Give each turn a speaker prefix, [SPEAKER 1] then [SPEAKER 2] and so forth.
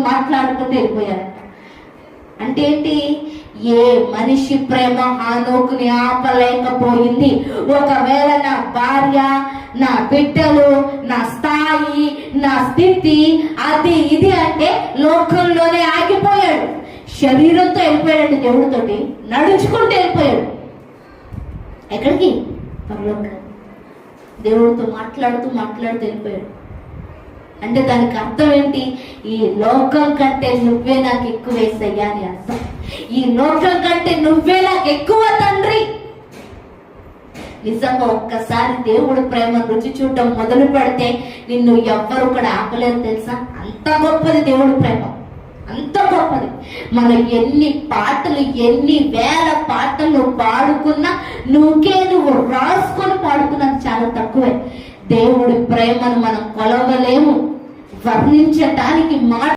[SPEAKER 1] మాట్లాడుకుంటూ వెళ్ళిపోయారు. అంటే ఏంటి? ఏ మనిషి ప్రేమ హానోకుని ఆపలేకపోయింది. ఒకవేళ నా భార్య, నా బిడ్డలు, నా స్థాయి, నా స్థితి, అది ఇది అంటే లోకంలోనే ఆగిపోయాడు. శరీరంతో వెళ్ళిపోయాడు, దేవుడితోటి నడుచుకుంటూ వెళ్ళిపోయాడు. ఎక్కడికి? పరలోకం. దేవుడితో మాట్లాడుతూ వెళ్ళిపోయాడు. అంటే దానికి అర్థం ఏంటి? ఈ లోకం కంటే నువ్వే నాకు ఎక్కువ వేసయ్యా అని అర్థం. ఈ లోకం కంటే నువ్వే నాకు ఎక్కువ తండ్రి. నిజంగా ఒక్కసారి దేవుడి ప్రేమ రుచి చూడటం మొదలు పెడితే నిన్ను ఎవ్వరు కూడా ఆపలేరు తెలుసా. అంత గొప్పది దేవుడి ప్రేమ, అంత గొప్పది. మనం ఎన్ని పాటలు, ఎన్ని వేల పాటలు పాడుకున్నా నువ్వు రాసుకొని పాడుకున్నది చాలా తక్కువే. దేవుడి ప్రేమను మనం కొలవలేము, వర్ణించటానికి మాట